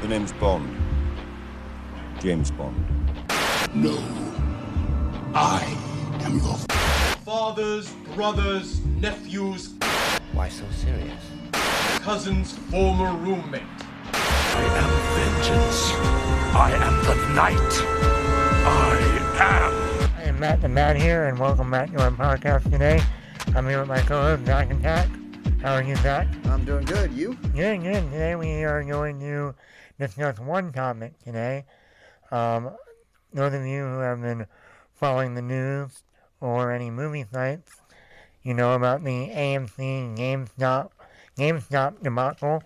The name's Bond. James Bond. No. I am your fathers, brothers, nephews. Why so serious? Cousin's former roommate. I am vengeance. I am the night. I am Matt the Man here, and welcome back to our podcast today. I'm here with my co-host, Zack and Zack. How are you, Zack? I'm doing good. You? Good. Today we are going to discuss one topic today. Those of you who have been following the news or any movie sites, you know about the AMC GameStop debacle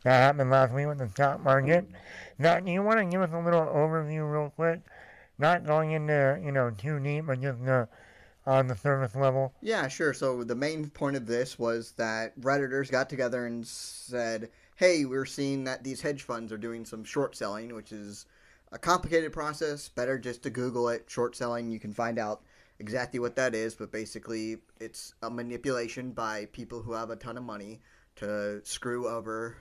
that happened last week with the stock market. Zack, do you want to give us a little overview real quick? Not going into, too deep, but just on the surface level. Yeah, sure. So the main point of this was that Redditors got together and said, hey, we're seeing that these hedge funds are doing some short selling, which is a complicated process. Better just to Google it. Short selling, you can find out exactly what that is. But basically, it's a manipulation by people who have a ton of money to screw over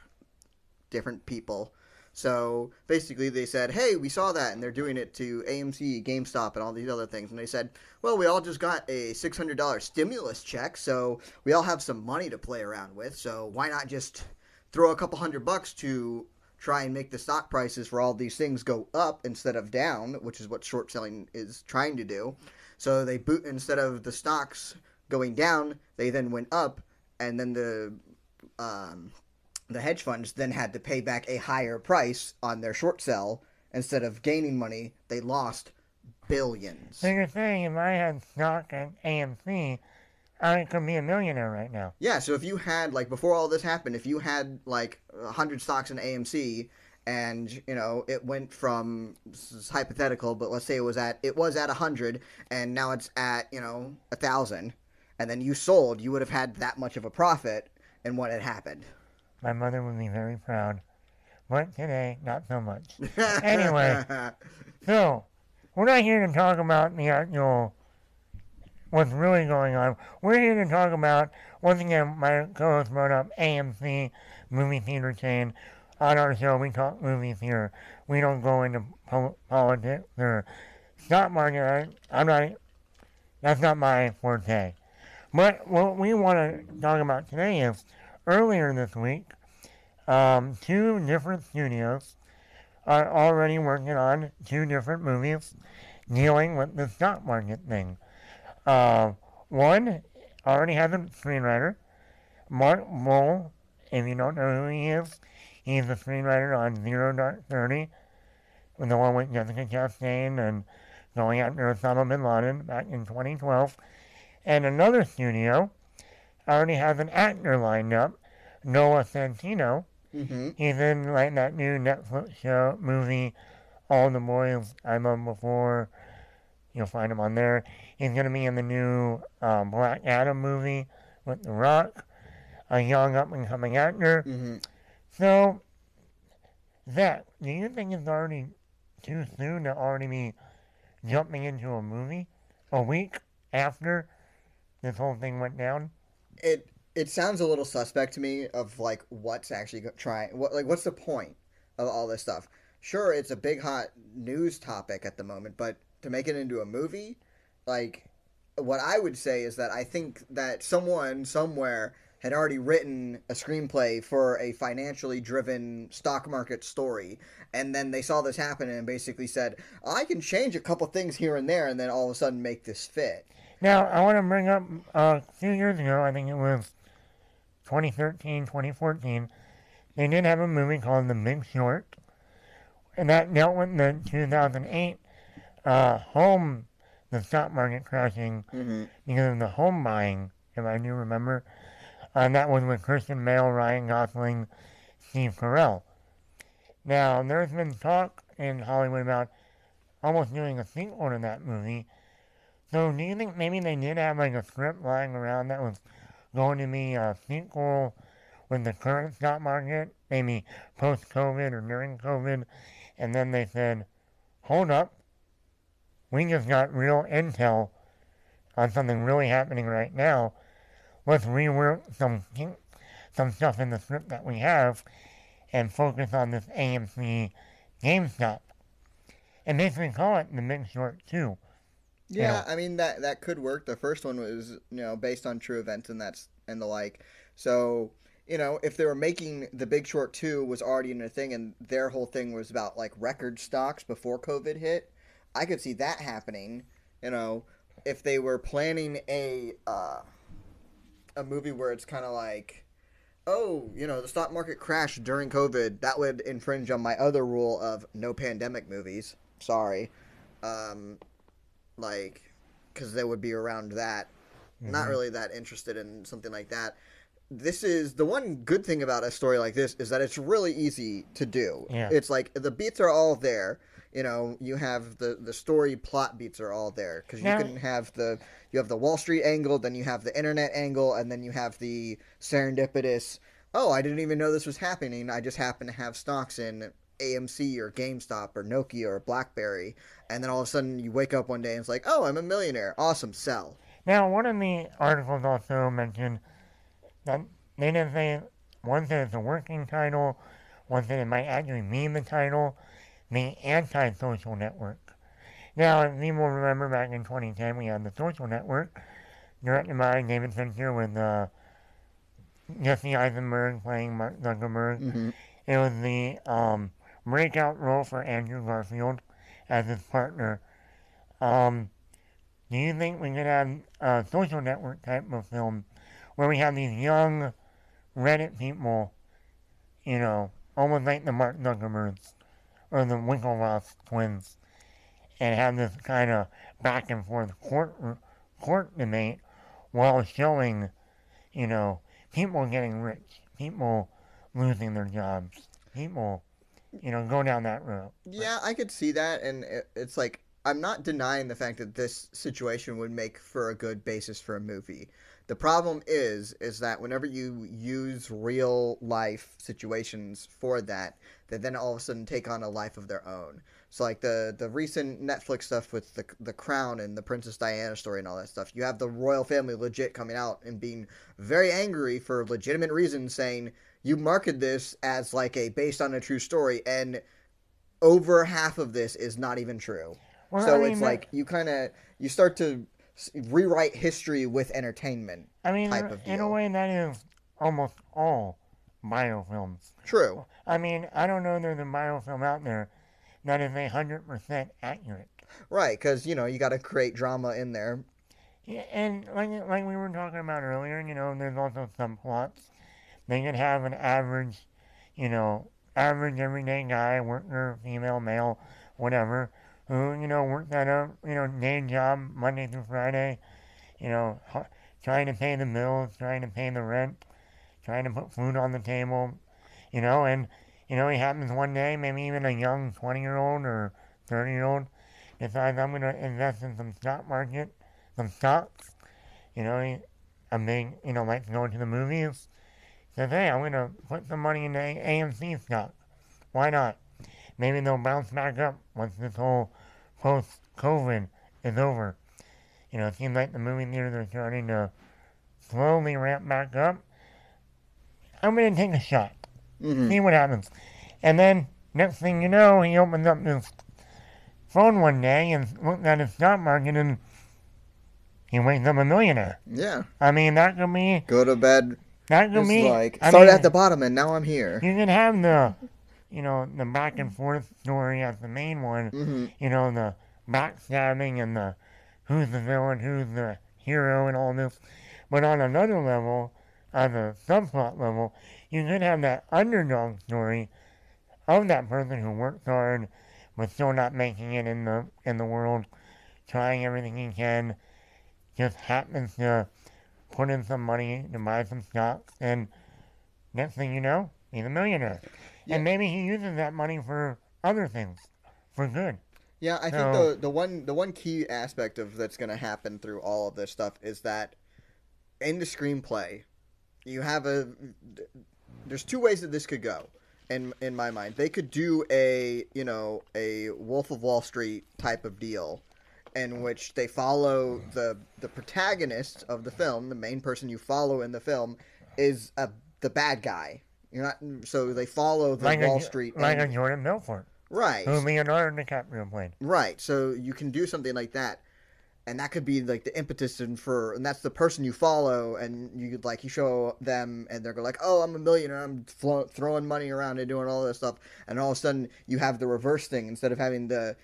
different people. So basically they said, hey, we saw that, and they're doing it to AMC, GameStop, and all these other things. And they said, well, we all just got a $600 stimulus check, so we all have some money to play around with. So why not just throw a couple $100 to try and make the stock prices for all these things go up instead of down, which is what short selling is trying to do. So they instead of the stocks going down, they then went up, and then the hedge funds then had to pay back a higher price on their short sell. Instead of gaining money, they lost billions. So you're saying if I had stock at AMC, I could be a millionaire right now? Yeah, so if you had, before all this happened, if you had, 100 stocks in AMC, and, it went from, this is hypothetical, but let's say it was at 100, and now it's at, 1,000, and then you sold, you would have had that much of a profit in what had happened. My mother would be very proud. But today, not so much. Anyway, so, we're not here to talk about the actual, what's really going on. We're here to talk about, once again, my co-host brought up AMC, movie theater chain. On our show, we talk movies here. We don't go into politics or stock market. That's not my forte. But what we want to talk about today is, earlier this week, 2 different studios are already working on 2 different movies dealing with the stock market thing. One already has a screenwriter, Mark Bull. If you don't know who he is, he's the screenwriter on Zero Dark 30, the one with Jessica Chastain and going after Osama bin Laden back in 2012. And another studio already has an actor lined up, Noah Centineo. Mm-hmm. He's in that new Netflix movie, All the Boys I Loved Before. You'll find him on there. He's going to be in the new Black Adam movie with The Rock, a young up-and-coming actor. Mm-hmm. So, Zach, do you think it's already too soon to already be jumping into a movie a week after this whole thing went down? It sounds a little suspect to me of what's actually what's the point of all this stuff? Sure, it's a big hot news topic at the moment, but to make it into a movie, what I would say is that I think that someone somewhere had already written a screenplay for a financially driven stock market story, and then they saw this happen and basically said, I can change a couple things here and there, and then all of a sudden make this fit. Now, I want to bring up a few years ago, I think it was 2013, 2014, they did have a movie called The Big Short, and that dealt with the 2008 the stock market crashing because of the home buying, if I do remember. And that was with Christian Bale, Ryan Gosling, Steve Carell. Now, there's been talk in Hollywood about almost doing a sequel to that movie. So do you think maybe they did have a script lying around that was going to be a sequel with the current stock market, maybe post-COVID or during COVID, and then they said, hold up, we just got real intel on something really happening right now. Let's rework some stuff in the script that we have and focus on this AMC GameStop. And basically call it The Big Short 2. Yeah, I mean that could work. The first one was based on true events and the like. So if they were making The Big Short 2 was already in a thing and their whole thing was about like record stocks before COVID hit, I could see that happening. If they were planning a movie where it's kind of like, oh, the stock market crashed during COVID, that would infringe on my other rule of no pandemic movies. Sorry. Because they would be around that. Mm-hmm. Not really that interested in something like that. This is the one good thing about a story like this is that it's really easy to do. Yeah. It's like the beats are all there. You have the story plot beats are all there because you can have the Wall Street angle, then you have the internet angle, and then you have the serendipitous. Oh, I didn't even know this was happening. I just happen to have stocks in AMC or GameStop or Nokia or BlackBerry, and then all of a sudden you wake up one day and it's like, oh, I'm a millionaire. Awesome, sell. Now, one of the articles also mentioned that they didn't say, one said it's a working title, one said it might actually mean the title, The Anti-Social Network. Now, if you will remember back in 2010, we had The Social Network, directed by David Fincher with Jesse Eisenberg playing Mark Zuckerberg. Mm-hmm. It was the breakout role for Andrew Garfield as his partner. Do you think we could have a social network type of film where we have these young Reddit people, almost like the Mark Zuckerbergs or the Winklevoss twins, and have this kind of back and forth court debate while showing, people getting rich, people losing their jobs, people, go down that road. Yeah, I could see that, and it's like, I'm not denying the fact that this situation would make for a good basis for a movie. The problem is that whenever you use real life situations for that, they then all of a sudden take on a life of their own. So like the recent Netflix stuff with the Crown and the Princess Diana story and all that stuff, you have the royal family legit coming out and being very angry for legitimate reasons, saying you marketed this as like a based on a true story, and over half of this is not even true. Well, so it's like you start to rewrite history with entertainment. Type of deal. In a way, that is almost all biofilms. True. I don't know there's a biofilm out there that is 100% accurate. Right, because you got to create drama in there. Yeah, and like we were talking about earlier, there's also some plots. They could have an average everyday guy, worker, female, male, whatever, who, works at a, day job Monday through Friday, trying to pay the bills, trying to pay the rent, trying to put food on the table, and, he happens one day, maybe even a young 20-year-old or 30-year-old decides I'm going to invest in some stock market, some stocks, a big, likes going to the movies, says, hey, I'm going to put some money into AMC stock. Why not? Maybe they'll bounce back up once this whole post-COVID is over. It seems like the movie theaters are starting to slowly ramp back up. I'm going to take a shot. Mm-hmm. See what happens. And then, next thing you know, he opens up his phone one day and looks at his stock market and he wakes up a millionaire. Yeah. That could be... Go to bed. That could be... Start at the bottom and now I'm here. You can have the... the back and forth story as the main one, mm-hmm. The backstabbing and the who's the villain, who's the hero and all this. But on another level, on a subplot level, you could have that underdog story of that person who works hard but still not making it in the world, trying everything he can, just happens to put in some money to buy some stocks, and next thing you know, he's a millionaire. Yeah. And maybe he uses that money for other things, for good. Yeah, I think the one key aspect of that's going to happen through all of this stuff is that in the screenplay, you have there's two ways that this could go. In my mind, they could do a Wolf of Wall Street type of deal, in which they follow the protagonist of the film, the main person you follow in the film, is the bad guy. You're not. So they follow the like Wall Street. Like a Jordan Belfort. Right. Who Leonardo DiCaprio played. Right. So you can do something like that. And that could be like the impetus and that's the person you follow, and you show them, and they're like, oh, I'm a millionaire, I'm throwing money around and doing all this stuff, and all of a sudden you have the reverse thing. Instead of having the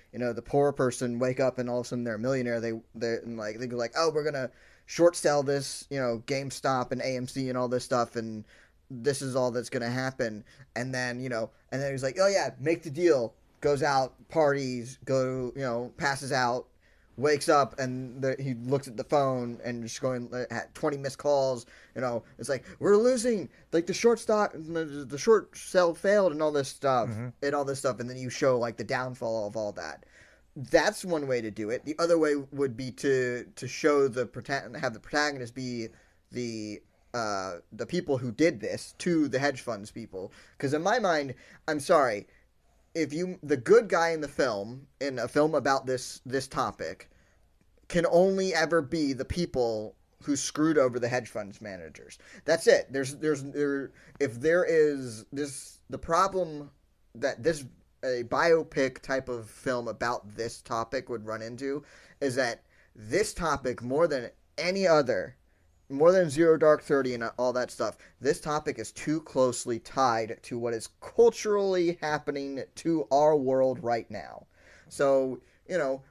poor person wake up and all of a sudden they're a millionaire, they go like, oh, we're gonna short sell this, GameStop and AMC and all this stuff, and this is all that's gonna happen, and then he's like, oh yeah, make the deal, goes out, parties, passes out. Wakes up and he looks at the phone and just going at 20 missed calls. It's like, we're losing, like the short sell failed and all this stuff and then you show like the downfall of all that. That's one way to do it. The other way would be to show have the protagonist be the people who did this to the hedge funds people. Because in my mind, I'm sorry, the good guy in a film about this topic can only ever be the people who screwed over the hedge funds managers. That's it. If there is the problem that a biopic type of film about this topic would run into is that this topic, more than any other, more than Zero Dark 30 and all that stuff, this topic is too closely tied to what is culturally happening to our world right now. So,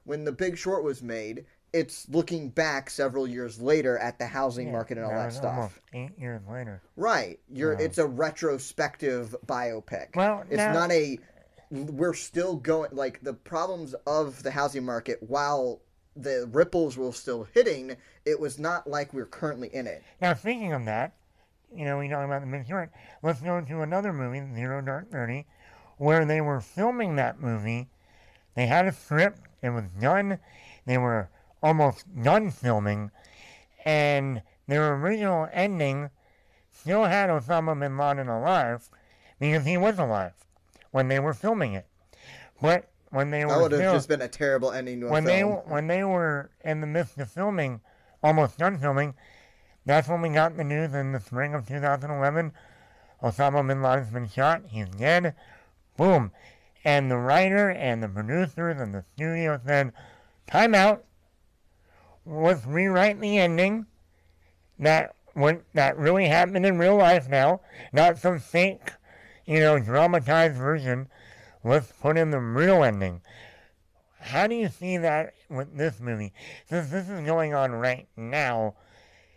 when The Big Short was made, it's looking back several years later at the housing market and all that stuff. Almost 8 years later. Right. It's a retrospective biopic. Well, it's not we're still going, like, the problems of the housing market, while the ripples were still hitting, it was not like we're currently in it. Now, speaking of that, we talk about The Big Short, let's go to another movie, Zero Dark 30, where they were filming that movie. They had a script, it was done, they were almost done filming, and their original ending still had Osama bin Laden alive, because he was alive when they were filming it. But when they were that would have just been a terrible ending to a film. When they were in the midst of filming, almost done filming, that's when we got the news in the spring of 2011. Osama bin Laden's been shot. He's dead. Boom. And the writer and the producers and the studio said, time out. Let's rewrite the ending. That really happened in real life now. Not some fake, dramatized version. Let's put in the real ending. How do you see that with this movie? Since this is going on right now,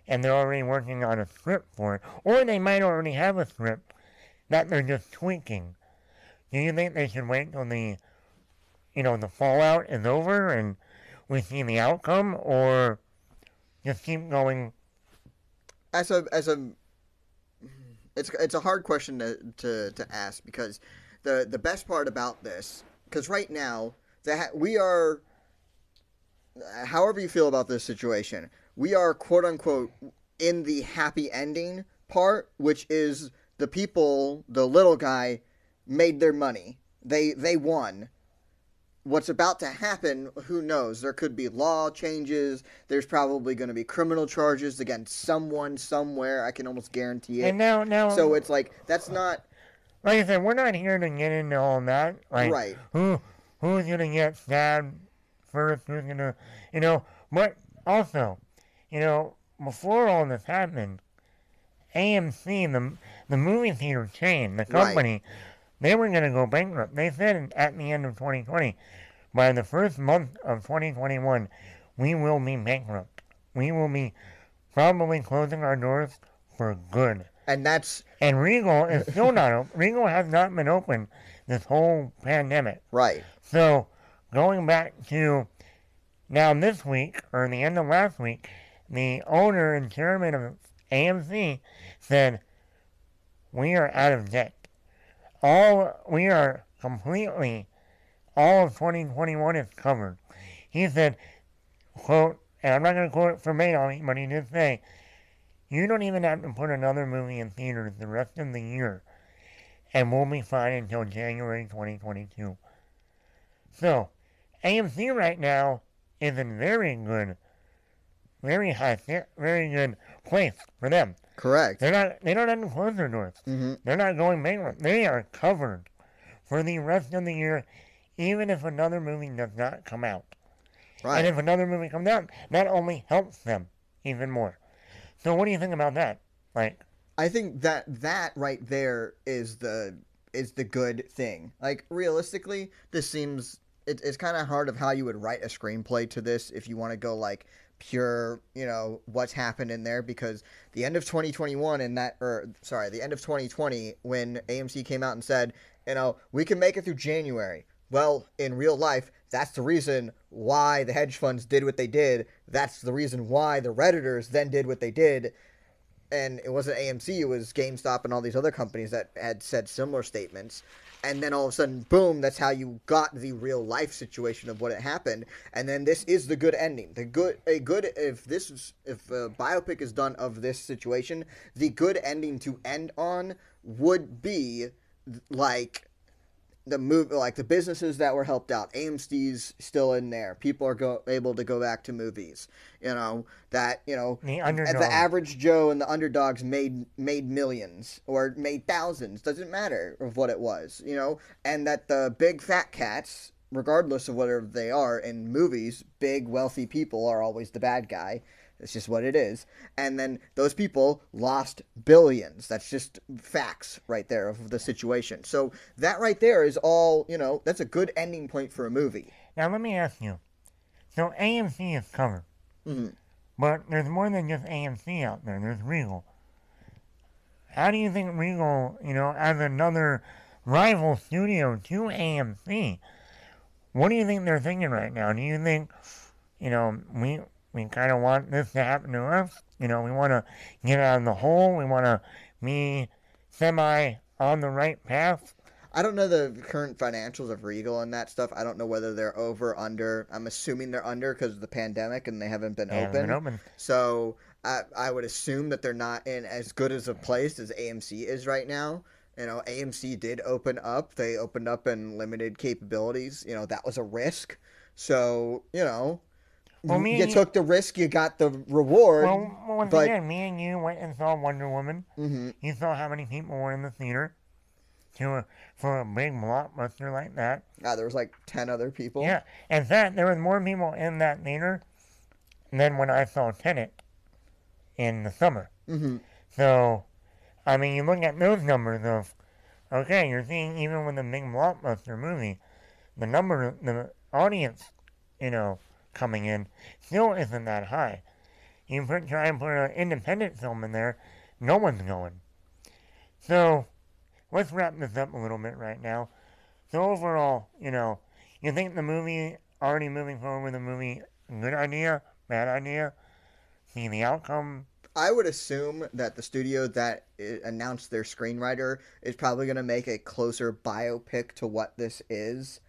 and they're already working on a script for it, or they might already have a script that they're just tweaking. Do you think they should wait till the fallout is over and we see the outcome, or just keep going? It's a hard question to ask, because the best part about this, because right now we are, however you feel about this situation, we are quote unquote in the happy ending part, which is the people, the little guy, made their money. They won. What's about to happen, who knows? There could be law changes. There's probably going to be criminal charges against someone somewhere. I can almost guarantee it. And now, so it's like, that's not. Like I said, we're not here to get into all that. Like, right. Who's going to get stabbed first? Who's going to, But also, before all this happened, AMC, the movie theater chain, the company, right, they were going to go bankrupt. They said at the end of 2020, by the first month of 2021, we will be bankrupt. We will be probably closing our doors for good. And Regal is still not open. Regal has not been open this whole pandemic. Right. So, going back to now this week, or the end of last week, the owner and chairman of AMC said, we are out of debt. We are completely, all of 2021 is covered. He said, quote, and I'm not going to quote it verbatim, but he did say, you don't even have to put another movie in theaters the rest of the year, and we'll be fine until January 2022. So, AMC right now is in very good place for them. Correct. They don't have to close their doors. Mm-hmm. They're not going bankrupt. They are covered for the rest of the year, even if another movie does not come out. Right. And if another movie comes out, that only helps them even more. So what do you think about that? Like, I think that right there is the good thing. Like, realistically, this seems it's kind of hard of how you would write a screenplay to this if you want to go like pure, what's happened in there, because the end of 2021 the end of 2020 when AMC came out and said, we can make it through January. Well, in real life, that's the reason why the hedge funds did what they did. That's the reason why the Redditors then did what they did. And it wasn't AMC, it was GameStop and all these other companies that had said similar statements. And then all of a sudden, boom, that's how you got the real life situation of what had happened. And then this is the good ending. If a biopic is done of this situation, the good ending to end on would be like the businesses that were helped out. AMC's still in there. People are able to go back to movies. The average Joe and the underdogs made millions or made thousands. Doesn't matter of what it was. And that the big fat cats, regardless of whatever they are in movies, big wealthy people are always the bad guy. It's just what it is. And then those people lost billions. That's just facts right there of the situation. So that right there is all, that's a good ending point for a movie. now let me ask you. So AMC is covered. Mm-hmm. But there's more than just AMC out there. There's Regal. How do you think Regal, as another rival studio to AMC, what do you think they're thinking right now? Do you think, we kind of want this to happen to us? We want to get out of the hole. We want to be semi on the right path. I don't know the current financials of Regal and that stuff. I don't know whether they're over, under. I'm assuming they're under because of the pandemic and they haven't been open. So I would assume that they're not in as good as a place as AMC is right now. AMC did open up. They opened up in limited capabilities. That was a risk. So, you took the risk, you got the reward. Well, once again, me and you went and saw Wonder Woman. Mm-hmm. You saw how many people were in the theater for a big blockbuster like that. There was like 10 other people. Yeah, in fact, there was more people in that theater than when I saw Tenet in the summer. Mm-hmm. So, I mean, you look at those numbers of, okay, you're seeing even with a big blockbuster movie, the audience, coming in still isn't that high. You try and put an independent film in there, no one's going. So, let's wrap this up a little bit right now. So overall, you think the movie, already moving forward with the movie, good idea, bad idea? See the outcome? I would assume that the studio that announced their screenwriter is probably going to make a closer biopic to what this is.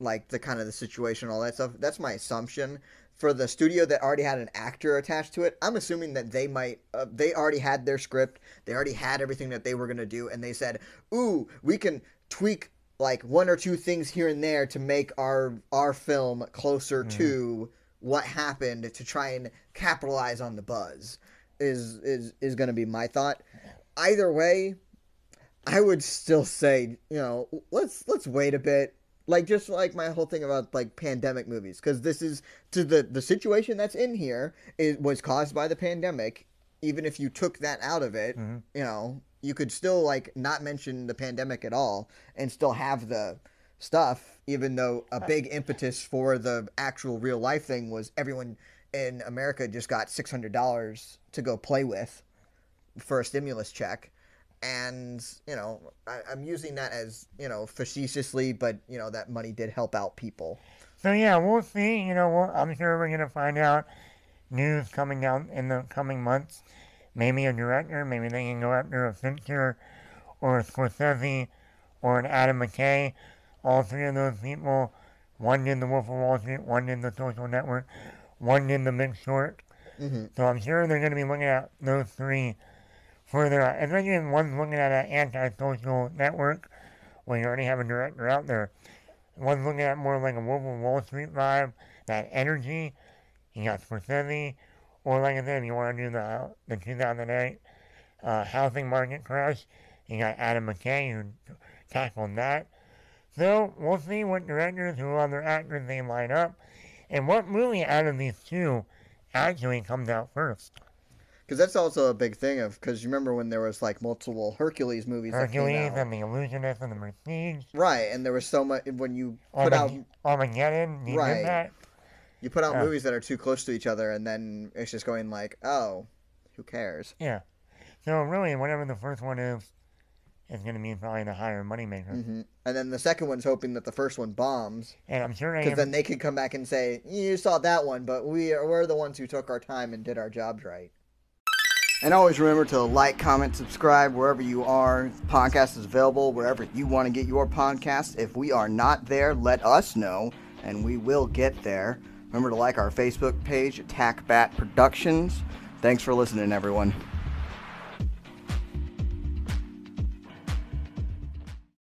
Like the kind of the situation, all that stuff. That's my assumption. For the studio that already had an actor attached to it, I'm assuming that they already had their script. They already had everything that they were going to do. And they said, ooh, we can tweak like one or two things here and there to make our film closer to what happened to try and capitalize on the buzz is going to be my thought. Either way, I would still say, let's wait a bit. Like, just like my whole thing about, like, pandemic movies. Because this is, to the situation that's in here, it was caused by the pandemic. Even if you took that out of it, you could still, like, not mention the pandemic at all and still have the stuff. Even though a big impetus for the actual real life thing was everyone in America just got $600 to go play with for a stimulus check. And, I'm using that as, facetiously, but, that money did help out people. So, yeah, we'll see. I'm sure we're going to find out news coming out in the coming months. Maybe a director, maybe they can go after a Fincher or a Scorsese or an Adam McKay. All three of those people, one did The Wolf of Wall Street, one did The Social Network, one did The Big Short. Mm-hmm. So I'm sure they're going to be looking at those three for their, especially if one's looking at an anti-social network, where you already have a director out there. One's looking at more like a Wolf of Wall Street vibe, that energy. You got Scorsese, Or like I said, you want to do the 2008 housing market crash. You got Adam McKay who tackled that. So we'll see what directors, who other actors they line up, and what movie out of these two actually comes out first. Because that's also a big thing because you remember when there was like multiple Hercules movies that came out. And The Illusionist and The Prestige. Right, and there was so much when you put out Armageddon, you did that. You put out movies that are too close to each other, and then it's just going like, oh, who cares? Yeah. So really, whatever the first one is going to be probably the higher moneymaker. Mm-hmm. And then the second one's hoping that the first one bombs. And I'm sure because then they could come back and say, you saw that one, but we're the ones who took our time and did our jobs right. And always remember to like, comment, subscribe wherever you are. The podcast is available wherever you want to get your podcast. If we are not there, let us know, and we will get there. Remember to like our Facebook page, Attack Bat Productions. Thanks for listening, everyone.